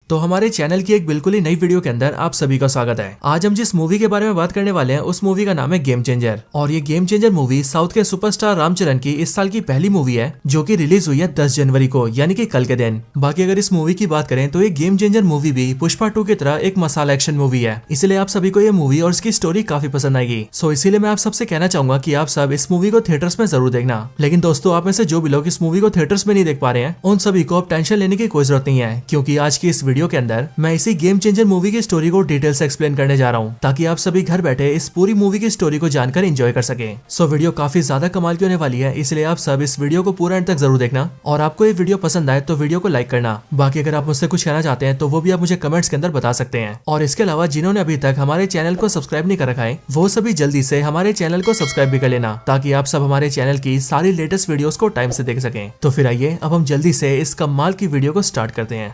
तो हमारे चैनल की एक बिल्कुल ही नई वीडियो के अंदर आप सभी का स्वागत है। आज हम जिस मूवी के बारे में बात करने वाले हैं उस मूवी का नाम है गेम चेंजर। और ये गेम चेंजर मूवी साउथ के सुपरस्टार रामचरण की इस साल की पहली मूवी है जो कि रिलीज हुई है 10 जनवरी को, यानी कि कल के दिन। बाकी अगर इस मूवी की बात करें तो ये गेम चेंजर मूवी भी पुष्पा 2 की तरह एक मसाला एक्शन मूवी है, इसलिए आप सभी को ये मूवी और इसकी स्टोरी काफी पसंद आएगी। सो इसीलिए मैं आप सबसे कहना चाहूंगा कि आप सब इस मूवी को थिएटर्स में जरूर देखना। लेकिन दोस्तों, आप में से जो भी लोग इस मूवी को थिएटर्स में नहीं देख पा रहे हैं उन सभी को अब टेंशन लेने की कोई जरूरत नहीं है, क्योंकि आज की इस वीडियो के अंदर मैं इसी गेम चेंजर मूवी की स्टोरी को डिटेल से एक्सप्लेन करने जा रहा हूं, ताकि आप सभी घर बैठे इस पूरी मूवी की स्टोरी को जानकर एंजॉय कर सके। सो वीडियो काफी ज्यादा कमाल की होने वाली है, इसलिए आप सब इस वीडियो को पूरा एंड तक जरूर देखना। और आपको ये वीडियो पसंद आए तो वीडियो को लाइक करना। बाकी अगर आप मुझसे कुछ कहना चाहते हैं तो वो भी आप मुझे कमेंट्स के अंदर बता सकते हैं। और इसके अलावा जिन्होंने अभी तक हमारे चैनल को सब्सक्राइब नहीं कर रखा है वो सभी जल्दी से हमारे चैनल को सब्सक्राइब भी कर लेना, ताकि आप सब हमारे चैनल की सारी लेटेस्ट वीडियोस को टाइम से देख सकें। तो फिर आइए अब हम जल्दी से इस कमाल की वीडियो को स्टार्ट करते हैं।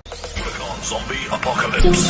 Zombie apocalypse.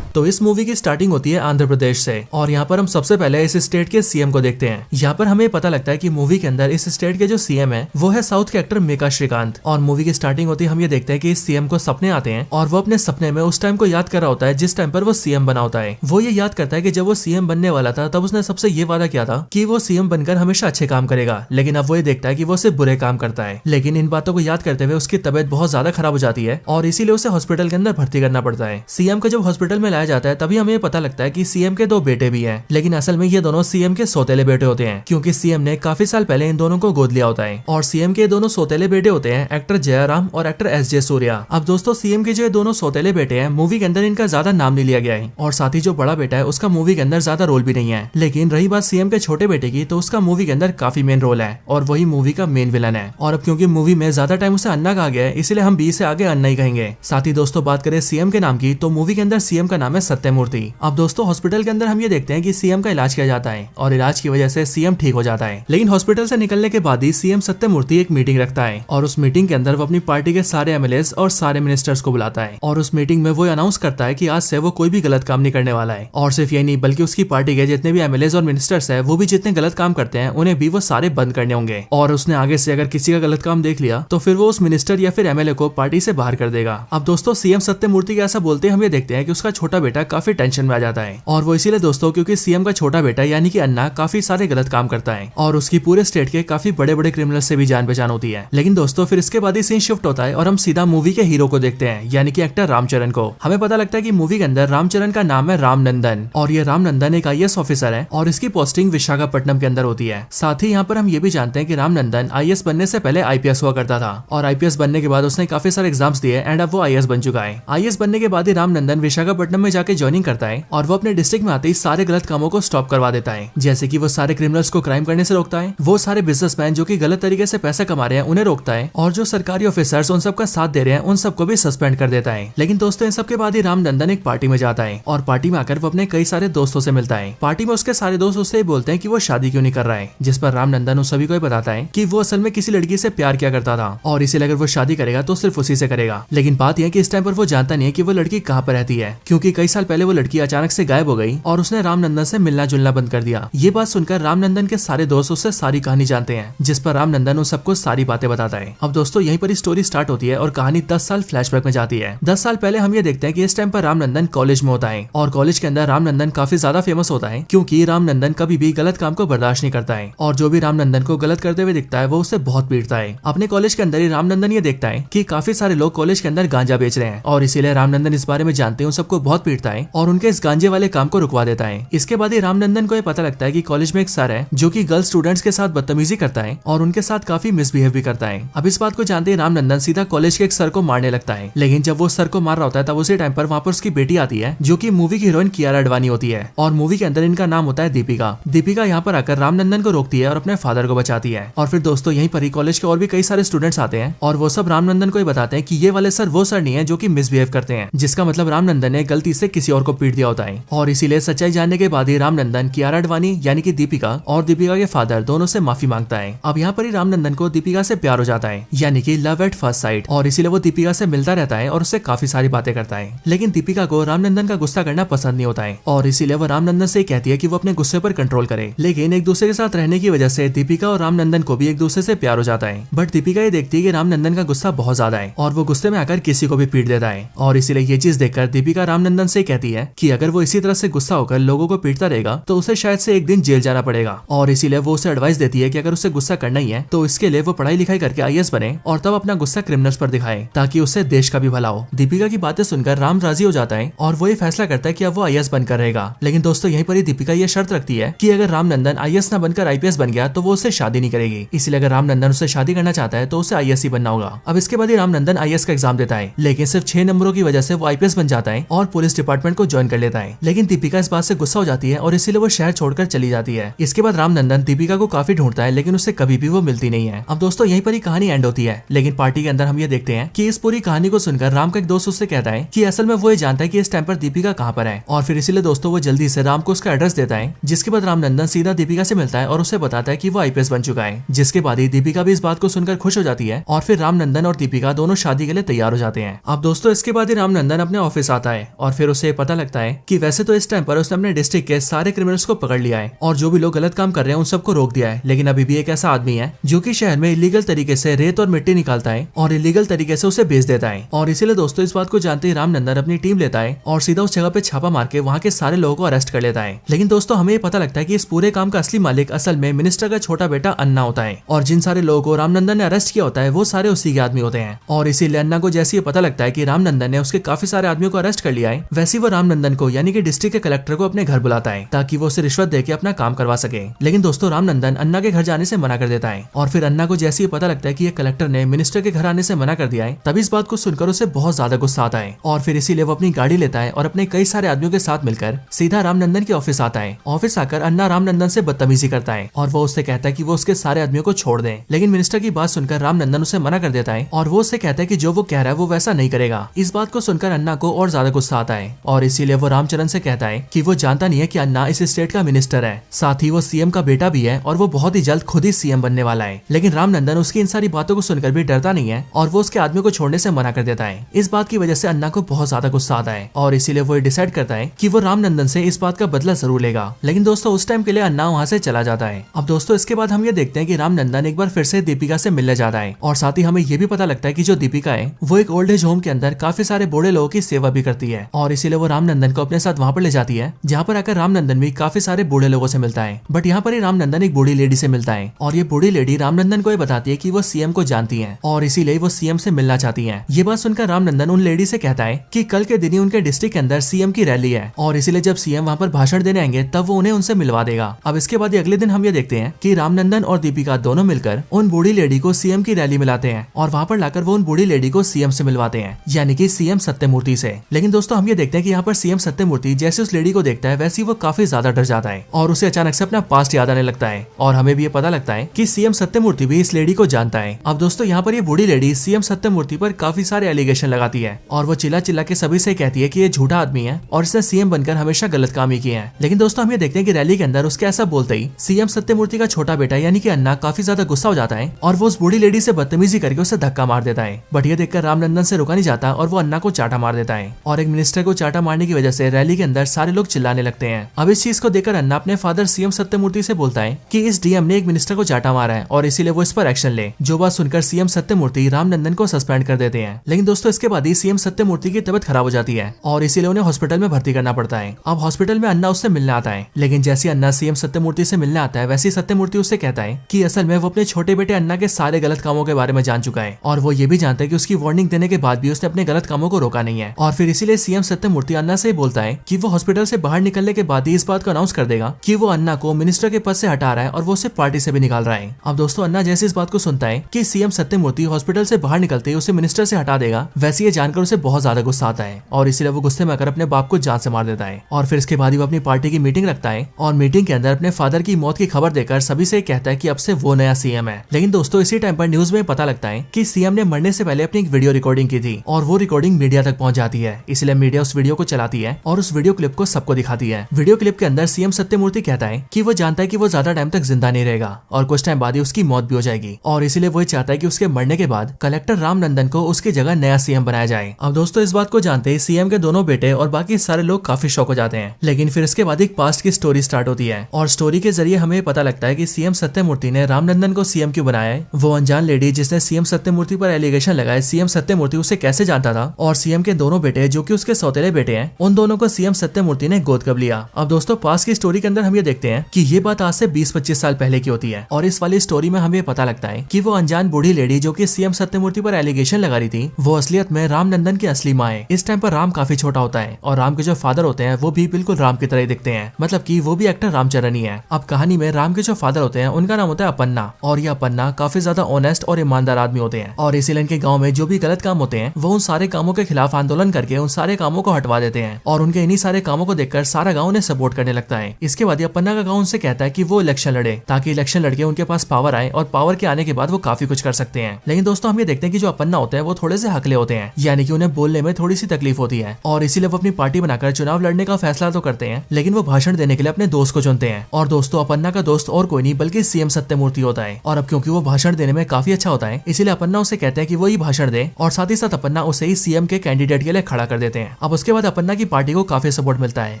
तो इस मूवी की स्टार्टिंग होती है आंध्र प्रदेश से, और यहाँ पर हम सबसे पहले इस स्टेट के सीएम को देखते हैं। यहाँ पर हमें पता लगता है कि मूवी के अंदर इस स्टेट के जो सीएम है वो है साउथ के एक्टर मेका श्रीकांत। और मूवी की स्टार्टिंग होती है हम ये देखते हैं कि इस सीएम को सपने आते हैं और वो अपने सपने में उस टाइम को याद कर रहा होता है जिस टाइम पर वो सीएम बना होता है। वो ये याद करता है कि जब वो सीएम बनने वाला था तब उसने सबसे ये वादा किया था कि वो सीएम बनकर हमेशा अच्छे काम करेगा, लेकिन अब वो ये देखता है कि वो सिर्फ बुरे काम करता है। लेकिन इन बातों को याद करते हुए उसकी तबियत बहुत ज्यादा खराब हो जाती है और इसीलिए उसे हॉस्पिटल के अंदर भर्ती करना पड़ता है। सीएम को जब हॉस्पिटल में लाया जाता है तभी हमें पता लगता है कि सीएम के 2 बेटे भी हैं, लेकिन असल में ये दोनों सीएम के सौतेले बेटे होते हैं, क्योंकि सीएम ने काफी साल पहले इन दोनों को गोद लिया होता है। और सीएम के दोनों सौतेले बेटे होते हैं एक्टर जयराम और एक्टर एसजे सूर्या। अब दोस्तों, सीएम के जो दोनों सौतेले बेटे हैं मूवी के अंदर इनका ज्यादा नाम नहीं लिया गया है, और साथ ही जो बड़ा बेटा है उसका मूवी के अंदर ज्यादा रोल भी नहीं है। लेकिन रही बात सीएम के छोटे बेटे की, तो उसका मूवी के अंदर काफी मेन रोल है और वही मूवी का मेन विलन है। और अब क्योंकि मूवी में ज्यादा टाइम उसे अन्ना कहा गया है, इसलिए हम बी से आगे अन्ना ही कहेंगे। साथ ही दोस्तों, बात करें सीएम के नाम की, तो मूवी के अंदर सीएम का नाम है सत्यमूर्ति। अब दोस्तों, हॉस्पिटल के अंदर हम ये देखते हैं कि सीएम का इलाज किया जाता है और इलाज की वजह से सीएम ठीक हो जाता है। लेकिन हॉस्पिटल से निकलने के बाद ही सीएम सत्यमूर्ति एक मीटिंग रखता है और उस मीटिंग के अंदर वो अपनी पार्टी के सारे एमएलएस और सारे मिनिस्टर्स को बुलाता है। और उस मीटिंग में वो अनाउंस करता है कि आज से वो कोई भी गलत काम नहीं करने वाला है। और सिर्फ यही नहीं, बल्कि उसकी पार्टी के जितने भी एमएलएस और मिनिस्टर्स है वो भी जितने गलत काम करते हैं उन्हें भी वो सारे बंद करने होंगे। और उसने आगे से अगर किसी का गलत काम देख लिया तो फिर वो उस मिनिस्टर या फिर एमएलए को पार्टी से बाहर कर देगा। अब दोस्तों, सीएम सत्यमूर्ति के ऐसा बोलते हम ये देखते हैं कि उसका छोटा बेटा काफी टेंशन में आ जाता है। और वो इसीलिए दोस्तों, क्योंकि सीएम का छोटा बेटा यानी कि अन्ना काफी सारे गलत काम करता है और उसकी पूरे स्टेट के काफी बड़े बड़े क्रिमिनल से भी जान पहचान होती है। लेकिन दोस्तों, फिर इसके बाद ही सीन शिफ्ट होता है और हम सीधा मूवी के हीरो को देखते हैं, यानी कि एक्टर रामचरण को। हमें पता लगता है कि मूवी के अंदर रामचरण का नाम है रामनंदन, और ये रामनंदन एक आईएएस ऑफिसर है और इसकी पोस्टिंग विशाखापट्टनम के अंदर होती है। साथ ही यहाँ पर हम ये भी जानते हैं कि रामनंदन आईएएस बनने से पहले आईपीएस हुआ करता था, और आईपीएस बनने के बाद उसने काफी सारे एग्जाम्स दिए एंड अब वो आईएएस बन चुका है। आईएएस बनने के बाद ही रामनंदन विशाखापट्टनम में जाके ज्वाइनिंग करता है और वो अपने डिस्ट्रिक्ट में आते ही सारे गलत कामों को स्टॉप करवा देता है। जैसे कि वो सारे क्रिमिनल्स को क्राइम करने से रोकता है, वो सारे बिजनेसमैन जो कि गलत तरीके से पैसा कमा रहे हैं उन्हें रोकता है, और जो सरकारी ऑफिसर्स उन सबका साथ दे रहे हैं उन सबको भी सस्पेंड कर देता है। लेकिन दोस्तों, इन सब के बाद ही रामनंदन एक पार्टी में जाता है और पार्टी में आकर वो अपने कई सारे दोस्तों से मिलता है। पार्टी में उसके सारे दोस्त उससे बोलते हैं कि वो शादी क्यों नहीं कर रहा है, जिस पर रामनंदन उस सभी को बताता है कि वो असल में किसी लड़की से प्यार किया करता था और इसीलिए अगर वो शादी करेगा तो सिर्फ उसी से करेगा। लेकिन बात यह कि इस टाइम पर वो जानता नहीं है कि वो लड़की कहाँ पर रहती है, क्योंकि कई साल पहले वो लड़की अचानक से गायब हो गई और उसने रामनंदन से मिलना जुलना बंद कर दिया। ये बात सुनकर रामनंदन के सारे दोस्त उससे सारी कहानी जानते हैं, जिस पर रामनंदन उन सबको सारी बातें बताता है। अब दोस्तों, यहीं पर स्टोरी स्टार्ट होती है और कहानी 10 साल फ्लैशबैक में जाती है। 10 साल पहले हम ये देखते हैं कि इस टाइम पर रामनंदन कॉलेज में होता है और कॉलेज के अंदर रामनंदन काफी ज्यादा फेमस होता है, क्योंकि रामनंदन कभी भी गलत काम को बर्दाश्त नहीं करता है और जो भी रामनंदन को गलत करते हुए दिखता है वो उसे बहुत पीटता है। अपने कॉलेज के अंदर ही रामनंदन ये देखता है कि काफी सारे लोग कॉलेज के अंदर गांजा बेच रहे हैं और इसीलिए रामनंदन इस बारे में जानते हैं उन सबको बहुत पीटता है और उनके इस गांजे वाले काम को रुकवा देता है। इसके बाद ही रामनंदन को ये पता लगता है कि कॉलेज में एक सर है जो कि गर्ल स्टूडेंट्स के साथ बदतमीजी करता है और उनके साथ काफी मिसबिहेव भी करता है। अब इस बात को जानते ही रामनंदन सीधा कॉलेज के एक सर को मारने लगता है। लेकिन जब वो सर को मार रहा होता है तब उसी टाइम पर वहाँ पर उसकी बेटी आती है जो कि मूवी की हीरोइन कियारा अडवाणी होती है और मूवी के अंदर इनका नाम होता है दीपिका। दीपिका यहाँ पर आकर रामनंदन को रोकती है और अपने फादर को बचाती है। और फिर दोस्तों, यहीं पर ही कॉलेज के और भी कई सारे स्टूडेंट्स आते हैं और वो सब रामनंदन को बताते हैं कि ये वाले सर वो सर नहीं है जो कि मिसबिहेव करते हैं, जिसका मतलब रामनंदन ने गलती से किसी और को पीट दिया होता है। और इसीलिए सच्चाई जानने के बाद ही रामनंदन कियारा अडवाणी यानी कि दीपिका और दीपिका के फादर दोनों से माफी मांगता है। अब यहाँ पर ही रामनंदन को दीपिका से प्यार हो जाता है, यानी कि लव एट फर्स्ट साइट, और इसीलिए वो दीपिका से मिलता रहता है और उससे काफी सारी बातें करता है। लेकिन दीपिका को रामनंदन का गुस्सा करना पसंद नहीं होता है और इसीलिए वो रामनंदन से कहती है कि वो अपने गुस्से पर कंट्रोल करे। लेकिन एक दूसरे के साथ रहने की वजह से दीपिका और रामनंदन को भी एक दूसरे से प्यार हो जाता है। बट दीपिका ये देखती है कि रामनंदन का गुस्सा बहुत ज्यादा है और वो गुस्से में आकर किसी को भी पीट देता है। और इसीलिए ये चीज देखकर दीपिका रामनंदन से कहती है कि अगर वो इसी तरह से गुस्सा होकर लोगों को पीटता रहेगा तो उसे शायद से एक दिन जेल जाना पड़ेगा। और इसीलिए वो उसे एडवाइस देती है कि अगर उसे गुस्सा करना ही है तो इसके लिए वो पढ़ाई लिखाई करके IAS बने और तब अपना गुस्सा क्रिमिनल्स पर दिखाए ताकि उससे देश का भी भला हो। दीपिका की बातें सुनकर राम राजी हो जाता है और वो ये फैसला करता है कि अब वो IAS बनकर रहेगा। लेकिन दोस्तों यहीं पर ही दीपिका ये शर्त रखती है कि अगर रामनंदन IAS न बनकर IPS बन गया तो वो उससे शादी नहीं करेगी। इसलिए अगर रामनंदन उससे शादी करना चाहता है तो उसे IAS ही बनना होगा। अब इसके बाद ही रामनंदन IAS का एग्जाम देता है, लेकिन सिर्फ 6 नंबरों की वजह से वो IPS बन जाता है और पुलिस डिपार्टमेंट को ज्वाइन कर लेता है। लेकिन दीपिका इस बात से गुस्सा हो जाती है और इसीलिए वो शहर छोड़कर चली जाती है। इसके बाद रामनंदन दीपिका को काफी ढूंढता है लेकिन उससे कभी भी वो मिलती नहीं है। अब दोस्तों यहीं पर ही कहानी एंड होती है। लेकिन पार्टी के अंदर हम ये देखते हैं कि इस पूरी कहानी को सुनकर राम का एक दोस्त उससे कहता है कि असल में वो ये जानता है कि इस टाइम पर दीपिका कहाँ पर है। और फिर इसीलिए दोस्तों वो जल्दी से राम को उसका एड्रेस देता है, जिसके बाद रामनंदन सीधा दीपिका से मिलता है और उसे बताता है कि वो IPS बन चुका है। जिसके बाद ही दीपिका भी इस बात को सुनकर खुश हो जाती है और फिर रामनंदन और दीपिका दोनों शादी के लिए तैयार हो जाते हैं। अब दोस्तों इसके बाद ही रामनंदन अपने ऑफिस आता है और फिर उसे पता लगता है कि वैसे तो इस टाइम पर उसने अपने डिस्ट्रिक्ट के सारे क्रिमिनल्स को पकड़ लिया है और जो भी लोग गलत काम कर रहे हैं उन सबको रोक दिया है। लेकिन अभी भी एक ऐसा आदमी है जो कि शहर में इलीगल तरीके से रेत और मिट्टी निकालता है और इलीगल तरीके से उसे बेच देता है। और इसीलिए दोस्तों इस बात को जानते ही रामनंदन अपनी टीम लेता है और सीधा उस जगह पे छापा मार के वहाँ के सारे लोगों को अरेस्ट कर लेता है। लेकिन दोस्तों हमें पता लगता है कि इस पूरे काम का असली मालिक असल में मिनिस्टर का छोटा बेटा अन्ना होता है और जिन सारे लोगों को रामनंदन ने अरेस्ट किया होता है वो सारे उसी के आदमी होते हैं। और इसीलिए अन्ना को जैसे ये पता लगता है कि रामनंदन ने उसके काफी सारे आदमियों को अरेस्ट कर लिया है, वैसे वो रामनंदन को यानी कि डिस्ट्रिक्ट के कलेक्टर को अपने घर बुलाता है ताकि वो उसे रिश्वत देके अपना काम करवा सके। लेकिन दोस्तों रामनंदन अन्ना के घर जाने से मना कर देता है और फिर अन्ना को जैसे ही पता लगता है कि ये कलेक्टर ने मिनिस्टर के घर आने से मना कर दिया है, तभी इस बात को सुनकर उसे बहुत ज्यादा गुस्सा आता है और फिर इसीलिए वो अपनी गाड़ी लेता है और अपने कई सारे आदमियों के साथ मिलकर सीधा रामनंदन के ऑफिस आता है। ऑफिस आकर अन्ना रामनंदन से बदतमीजी करता है और वो उससे कहता है कि वो उसके सारे आदमियों को छोड़ दे। लेकिन मिनिस्टर की बात सुनकर रामनंदन उसे मना कर देता है और वो उससे कहता है कि जो वो कह रहा है वो वैसा नहीं करेगा। इस बात को सुनकर अन्ना को और ज्यादा गुस्सा आता है और इसीलिए वो रामचरण से कहता है कि वो जानता नहीं है कि अन्ना इस स्टेट का मिनिस्टर है, साथ ही वो CM का बेटा भी है और वो बहुत ही जल्द खुद ही CM बनने वाला है। लेकिन रामनंदन उसकी इन सारी बातों को सुनकर भी डरता नहीं है और वो उसके आदमियों को छोड़ने से मना कर देता है। इस बात की वजह से अन्ना को बहुत ज्यादा गुस्सा आता है और इसीलिए वो डिसाइड करता है कि वो रामनंदन से इस बात का बदला जरूर लेगा। लेकिन दोस्तों उस टाइम के लिए अन्ना वहाँ से चला जाता है। अब दोस्तों इसके बाद हम ये देखते हैं कि रामनंदन एक बार फिर से दीपिका से मिलने जाता है और साथ ही हमें ये भी पता लगता है कि जो दीपिका है वो एक ओल्ड एज होम के अंदर काफी सारे बूढ़े लोगों की सेवा भी करती है और इसीलिए वो रामनंदन को अपने साथ वहाँ पर ले जाती है, जहाँ पर आकर रामनंदन भी काफी सारे बूढ़े लोगों से मिलता है। बट यहाँ पर ही रामनंदन एक बूढ़ी लेडी से मिलता है और ये बूढ़ी लेडी रामनंदन को ये बताती है कि वो CM को जानती है और इसीलिए वो CM से मिलना चाहती है। ये बात सुनकर रामनंदन उन लेडी से कहता है कि कल के दिन ही उनके डिस्ट्रिक्ट के अंदर CM की रैली है और इसीलिए जब CM वहाँ पर भाषण देने आएंगे तब वो उन्हें उनसे मिलवा देगा। अब इसके बाद अगले दिन हम ये देखते हैं कि रामनंदन और दीपिका दोनों मिलकर उन बूढ़ी लेडी को CM की रैली में लाते हैं और वहाँ पर लाकर वो उन बूढ़ी लेडी को CM से मिलवाते हैं, यानी कि CM सत्यमूर्ति से। लेकिन दोस्तों हम ये देखते हैं कि यहाँ पर CM सत्यमूर्ति जैसे उस लेडी को देखता है वैसे वो काफी ज्यादा डर जाता है और उसे अचानक से अपना पास्ट याद आने लगता है और हमें भी ये पता लगता है कि CM सत्यमूर्ति भी इस लेडी को जानता है। अब दोस्तों यहाँ पर ये बूढ़ी लेडी CM सत्यमूर्ति पर काफी सारे एलिगेशन लगाती है और वो चिल्ला चिल्ला के सभी से कहती है कि ये झूठा आदमी है और इसने CM बनकर हमेशा गलत काम ही किए हैं। लेकिन दोस्तों हम ये देखते हैं कि रैली के अंदर उसके ऐसा बोलते ही CM सत्यमूर्ति का छोटा बेटा यानी कि अन्ना काफी ज्यादा गुस्सा हो जाता है और वो उस बूढ़ी लेडी से बदतमीजी करके उसे धक्का मार देता है। बट ये देखकर रामनंदन से रुका नहीं जाता और वो अन्ना को चाटा मार देता है और एक मिनिस्टर को चाटा मारने की वजह से रैली के अंदर सारे लोग चिल्लाने लगते हैं। अब इस चीज को देखकर अन्ना अपने फादर CM सत्यमूर्ति से बोलता है कि इस DM ने एक मिनिस्टर को चाटा मारा है और इसीलिए वो इस पर एक्शन ले। जो बात सुनकर CM सत्यमूर्ति रामनंदन को सस्पेंड कर देते हैं। लेकिन दोस्तों इसके बाद ही CM सत्यमूर्ति की तबीयत खराब हो जाती है और इसीलिए उन्हें हॉस्पिटल में भर्ती करना पड़ता है। अब हॉस्पिटल में अन्ना उससे मिलने आता है, लेकिन जैसे अन्ना CM सत्यमूर्ति से मिलने आता है वैसे सत्यमूर्ति उससे कहता है कि असल में वो अपने छोटे बेटे अन्ना के सारे गलत कामों के बारे में जान चुका है और वो ये भी जानता है कि उसकी वार्निंग देने के बाद भी उसने अपने गलत कामों को रोका नहीं है। और फिर इसीलिए CM सत्यमूर्ति अन्ना से बोलता है कि वो हॉस्पिटल से बाहर निकलने के बाद ही इस बात को अनाउंस कर देगा कि वो अन्ना को मिनिस्टर के पद से हटा रहा है और वो उसे पार्टी से भी निकाल रहा है। अब दोस्तों अन्ना जैसे इस बात को सुनता है कि CM सत्यमूर्ति हॉस्पिटल से बाहर निकलते ही उसे मिनिस्टर से हटा देगा, वैसे ये जानकर उसे बहुत ज्यादा गुस्सा आता है और इसीलिए वो गुस्से में आकर अपने बाप को जान से मार देता है। और फिर इसके बाद ही वो अपनी पार्टी की मीटिंग रखता है और मीटिंग के अंदर अपने फादर की मौत की खबर देकर सभी से कहता है कि अब से वो नया CM है। लेकिन दोस्तों इसी टाइम पर न्यूज में पता लगता है कि CM ने मरने से पहले अपनी एक वीडियो रिकॉर्डिंग की थी और वो रिकॉर्डिंग मीडिया तक पहुंच जाती है, इसलिए मीडिया उस वीडियो को चलाती है और उस वीडियो क्लिप को सबको दिखाती है। वीडियो क्लिप के अंदर सीएम सत्यमूर्ति कहता है कि वो जानता है कि वो ज्यादा टाइम तक जिंदा नहीं रहेगा और कुछ टाइम बाद ही उसकी मौत भी हो जाएगी और इसीलिए वो चाहता है कि उसके मरने के बाद कलेक्टर रामनंदन को उसकी जगह नया सीएम बनाया जाए। अब दोस्तों इस बात को जानते ही सीएम के दोनों बेटे और बाकी सारे लोग काफी शॉक हो जाते हैं। लेकिन फिर इसके बाद एक पास्ट की स्टोरी स्टार्ट होती है और स्टोरी के जरिए हमें पता लगता है कि सीएम सत्यमूर्ति ने रामनंदन को सीएम क्यों बनाया है। वो अनजान लेडी जिसने सीएम सत्यमूर्ति पर एलिगेशन लगाए, सीएम सत्यमूर्ति उसे कैसे जानता था और सीएम के दोनों बेटे जो कि उसके सौतेले बेटे हैं, उन दोनों को सीएम सत्यमूर्ति ने गोद कब लिया। अब दोस्तों पास्ट की स्टोरी के अंदर हम ये देखते हैं कि ये बात आज से 20-25 साल पहले की होती है और इस वाली स्टोरी में हमें पता लगता है कि वो अनजान बूढ़ी लेडी जो कि सीएम सत्यमूर्ति पर एलिगेशन लगा रही थी, वो असलियत में रामनंदन की असली माँ है। इस टाइम पर राम काफी छोटा होता है और राम के जो फादर होते हैं वो भी बिल्कुल राम की तरह ही दिखते हैं, मतलब कि वो भी एक्टर रामचरण ही है। अब कहानी में राम के जो फादर होते हैं उनका नाम होता है अपन्ना और ये अपन्ना काफी ज्यादा ऑनेस्ट और ईमानदार आदमी होते हैं और इसीलिए इनके गाँव में जो भी गलत काम होते हैं वो उन सारे कामों के खिलाफ आंदोलन करके उन सारे कामों को हटवा देते हैं और उनके इन्हीं सारे कामों को देखकर सारा गाँव उन्हें सपोर्ट करने लगता है। इसके बाद अपन्ना का गाँव उनसे कहता है कि वो इलेक्शन लड़े ताकि इलेक्शन लड़के उनके पास पावर आए और पावर के आने के बाद वो काफी कुछ कर सकते हैं। लेकिन दोस्तों हम ये देखते हैं कि जो अपन्ना होते हैं वो थोड़े से हकले होते हैं, यानी कि उन्हें बोलने में थोड़ी सी तकलीफ होती है और इसीलिए वो अपनी पार्टी बनाकर चुनाव लड़ने का फैसला तो करते हैं, लेकिन वो भाषण देने के लिए अपने दोस्त को चुनते हैं। और दोस्तों अपन्ना का दोस्त और कोई नहीं बल्कि सीएम सत्यमूर्ति होता है और अब क्योंकि वो भाषण देने में काफी अच्छा होता है इसीलिए अपन्ना उसे कहते हैं कि वो ही भाषण दे और साथ ही साथ अपन्ना उसे ही सीएम के कैंडिडेट के लिए खड़ा कर देते हैं। अब उसके बाद अपन्ना की पार्टी को काफी सपोर्ट मिलता है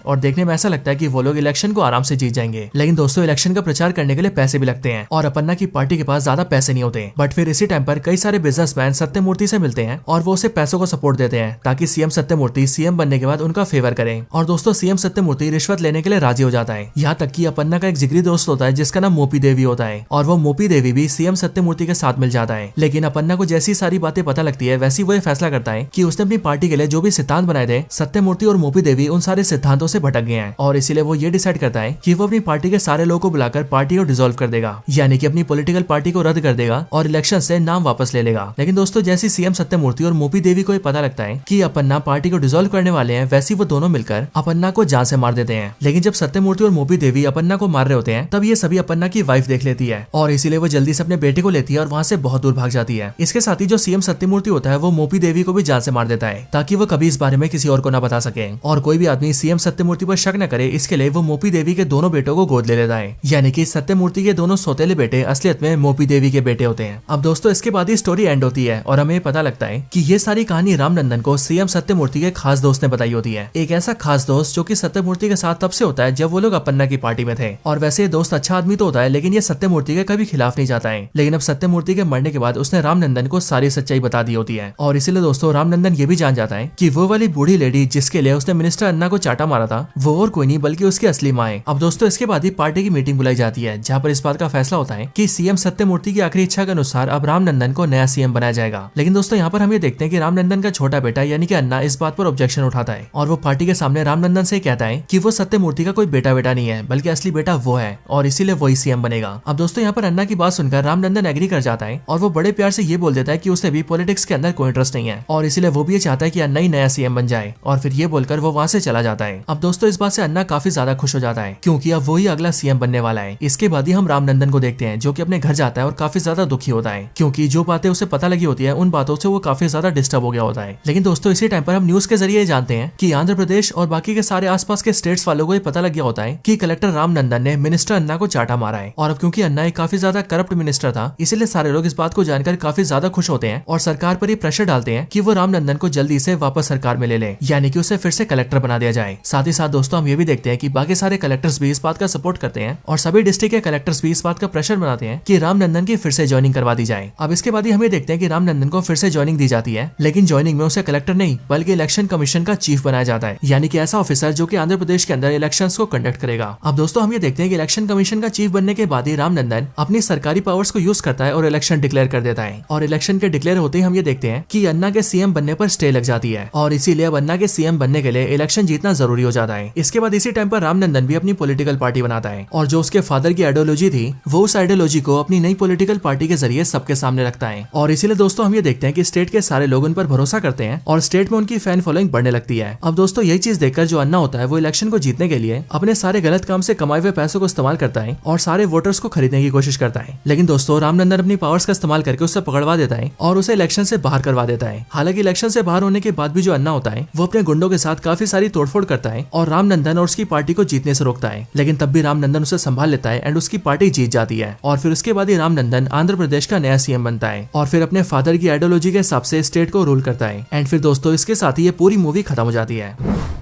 और देखने में ऐसा लगता है कि वो लोग इलेक्शन को आराम से जीत जाएंगे। लेकिन दोस्तों इलेक्शन का प्रचार करने के लिए पैसे भी लगते हैं और अपन्ना की पार्टी के पास ज्यादा पैसे नहीं होते। बट फिर इसी टाइम पर कई सारे बिजनेसमैन सत्यमूर्ति से मिलते हैं और वो उसे पैसों को सपोर्ट देते हैं ताकि सीएम सत्यमूर्ति सीएम बनने के बाद उनका फेवर करें। और दोस्तों सीएम सत्यमूर्ति रिश्वत लेने के लिए राजी हो जाता है। यहाँ तक कि अपन्ना का एक जिगरी दोस्त होता है जिसका नाम मोपी देवी होता है और वो मोपी देवी भी सीएम सत्यमूर्ति के साथ मिल जाता है। लेकिन अपन्ना को जैसी सारी बातें पता लगती है वैसी वो ये फैसला करता है कि उसने अपनी पार्टी के लिए जो भी सिद्धांत बनाए थे सत्यमूर्ति और मोपी देवी उन सारे सिद्धांतों से भटक गए हैं और इसीलिए वो ये डिसाइड करता है कि वो अपनी पार्टी के सारे लोगों को बुलाकर पार्टी को डिसॉल्व कर देगा, यानी कि अपनी पॉलिटिकल पार्टी को रद्द कर देगा और इलेक्शन से नाम वापस ले लेगा। लेकिन दोस्तों जैसी सीएम सत्यमूर्ति और मोपी देवी को पता लगता है कि अपन्ना पार्टी को डिसॉल्व करने वाले हैं, वैसी वो दोनों मिलकर अपन्ना को जान से मार देते हैं। लेकिन जब सत्यमूर्ति और मोपी देवी अपन्ना को मार रहे होते हैं तब ये सभी अपन्ना की वाइफ देख लेती है और इसीलिए वो जल्दी से अपने बेटे को लेती है और वहाँ से बहुत दूर भाग जाती है। इसके साथ ही जो सीएम सत्यमूर्ति होता है वो मोपी देवी को भी जान से मार देता है ताकि वो कभी इस बारे में किसी और को न बता सके और कोई भी आदमी सीएम सत्यमूर्ति पर शक न करे। इसके लिए वो मोपी देवी के दोनों बेटों को गोद ले लेता है, यानी कि सत्यमूर्ति के दोनों सौतेले बेटे असलियत में मोपी देवी के बेटे होते हैं। अब दोस्तों इसके बाद ही स्टोरी एंड होती है और हमें पता लगता है कि ये सारी कहानी रामनंदन को सीएम सत्यमूर्ति के खास दोस्त ने बताई होती है। एक ऐसा खास दोस्त जो कि सत्यमूर्ति के साथ तब से होता है जब वो लोग अपन्ना की पार्टी में थे और वैसे ये दोस्त अच्छा आदमी तो होता है लेकिन ये सत्यमूर्ति के कभी खिलाफ नहीं जाता है। लेकिन अब सत्यमूर्ति के मरने के बाद उसने रामनंदन को सारी सच्चाई बता दी होती है और इसीलिए दोस्तों रामनंदन ये भी जान जाता है कि वो वाली बूढ़ी लेडी जिसके लिए उसने मिनिस्टर अन्ना को चाटा मारा था वो और कोई नहीं बल्कि उसकी असली माँ है। अब दोस्तों इसके बाद ही पार्टी की मीटिंग बुलाई जाती है जहाँ पर इस बात का फैसला होता है कि सीएम सत्यमूर्ति की आखिरी इच्छा के अनुसार अब रामनंदन को नया सीएम बनाया जाएगा। लेकिन दोस्तों यहाँ पर हम ये देखते हैं कि रामनंदन का छोटा बेटा यानी कि अन्ना इस बात पर ऑब्जेक्शन उठाता है और वो पार्टी के सामने रामनंदन से कहता है कि वो सत्यमूर्ति का कोई बेटा नहीं है बल्कि असली बेटा वो है और इसीलिए वही सीएम बनेगा। अब दोस्तों यहाँ पर अन्ना की बात सुनकर रामनंदन एग्री कर जाता है और वो बड़े प्यार से ये बोल देता है कि उसे भी पॉलिटिक्स के अंदर कोई इंटरेस्ट नहीं है और इसीलिए वो भी ये चाहता है कि अन्ना ही नया सीएम बन जाए और फिर ये बोलकर वो वहाँ से चला जाता है। अब दोस्तों इस बात से अन्ना काफी ज्यादा खुश हो जाता है क्योंकि अब वही अगला सीएम बनने वाला है। इसके बाद ही हम रामनंदन को देखते हैं जो कि अपने घर जाता है और काफी ज्यादा दुखी होता है क्योंकि जो बातें उसे पता लगी होती है उन बातों से वो काफी ज्यादा डिस्टर्ब हो गया होता है। लेकिन दोस्तों इसी टाइम पर हम न्यूज के जरिए जानते हैं कि आंध्र प्रदेश और बाकी के सारे आसपास के स्टेट्स वालों को ये पता लग गया होता है कि कलेक्टर रामनंदन ने मिनिस्टर अन्ना को चाटा मारा है और अब क्योंकि अन्ना एक काफी ज्यादा करप्ट मिनिस्टर था इसलिए सारे लोग इस बात को जानकर काफी ज्यादा खुश होते हैं और सरकार पर ये प्रेशर डालते हैं कि वो रामनंदन को जल्दी से वापस सरकार में ले ले, यानी कि उसे फिर से कलेक्टर बना दिया जाए। साथ ही साथ दोस्तों हम ये भी देखते हैं कि बाकी सारे कलेक्टर्स भी इस बात का सपोर्ट करते हैं और सभी डिस्ट्रिक्ट के कलेक्टर्स भी इस बात का प्रेशर बनाते हैं कि रामनंदन की फिर से ज्वाइनिंग करवा दी जाए। अब इसके बाद ही हमें देखते हैं कि रामनंदन को फिर से ज्वाइनिंग दी जाती है लेकिन ज्वाइनिंग में उसे कलेक्टर नहीं बल्कि इलेक्शन कमीशन का चीफ बनाया जाता है, यानी कि ऐसा ऑफिसर जो कि आंध्र प्रदेश के अंदर इलेक्शंस को कंडक्ट करेगा। अब दोस्तों हम ये देखते हैं कि इलेक्शन कमीशन का चीफ बनने के बाद ही रामनंदन अपनी सरकारी पावर्स को यूज करता है और इलेक्शन डिक्लेयर कर देता है और इलेक्शन के डिक्लेयर होते ही हम ये देखते हैं कि अन्ना के सीएम बनने पर स्टे लग जाती है और इसीलिए अब अन्ना के सीएम बनने के लिए इलेक्शन जीतना जरूरी हो जाता है। इसके बाद इसी टाइम पर रामनंदन भी अपनी पॉलिटिकल पार्टी बनाता है और जो उसके फादर की आइडियोलॉजी थी वो उस आइडियोलॉजी को अपनी नई पॉलिटिकल पार्टी के जरिए सबके सामने रखता है और इसीलिए दोस्तों हम ये देखते हैं कि स्टेट के सारे लोग उन पर भरोसा करते हैं और स्टेट में उनकी फैन फॉलोइंग बढ़ने लगती है। अब दोस्तों यही चीज देखकर जो अन्ना होता है वो इलेक्शन को जीतने के लिए अपने सारे गलत काम से कमाए हुए पैसों को इस्तेमाल करता है और सारे वोटर्स को खरीदने की कोशिश करता है। लेकिन दोस्तों रामनंदन अपनी पावर्स का इस्तेमाल करके उससे पकड़वा देता है और उसे इलेक्शन से बाहर करवा देता है। हालांकि इलेक्शन से बाहर होने के बाद भी जो अन्ना होता है वो अपने गुंडों के साथ काफी सारी तोड़फोड़ करता है और रामनंदन और उसकी पार्टी को जीतने से रोकता है, लेकिन तब भी रामनंदन उसे संभाल लेता है एंड उसकी पार्टी जीत जाती है। और फिर उसके बाद ही रामनंदन आंध्र प्रदेश का नया सीएम बनता है और फिर अपने फादर की आइडियोलॉजी के हिसाब से स्टेट को रूल करता है। एंड फिर दोस्तों इसके साथ ही ये पूरी मूवी खत्म हो जाती है।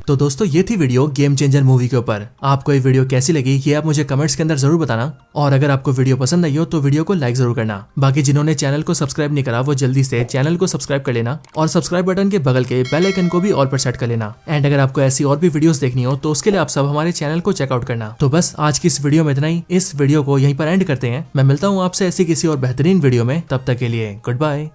तो दोस्तों ये थी वीडियो गेम चेंजर मूवी के ऊपर। आपको ये वीडियो कैसी लगी ये आप मुझे कमेंट्स के अंदर जरूर बताना, और अगर आपको वीडियो पसंद आई हो तो वीडियो को लाइक जरूर करना। बाकी जिन्होंने चैनल को सब्सक्राइब नहीं करा वो जल्दी से चैनल को सब्सक्राइब कर लेना और सब्सक्राइब बटन के बगल के बेल आइकन को भी ऑल पर सेट कर लेना। एंड अगर आपको ऐसी और भी वीडियोस देखनी हो तो उसके लिए आप सब हमारे चैनल को चेकआउट करना। तो बस आज की इस वीडियो में इतना ही। इस वीडियो को यहीं पर एंड करते हैं। मैं मिलता हूँ आपसे ऐसी किसी और बेहतरीन वीडियो में, तब तक के लिए गुड बाय।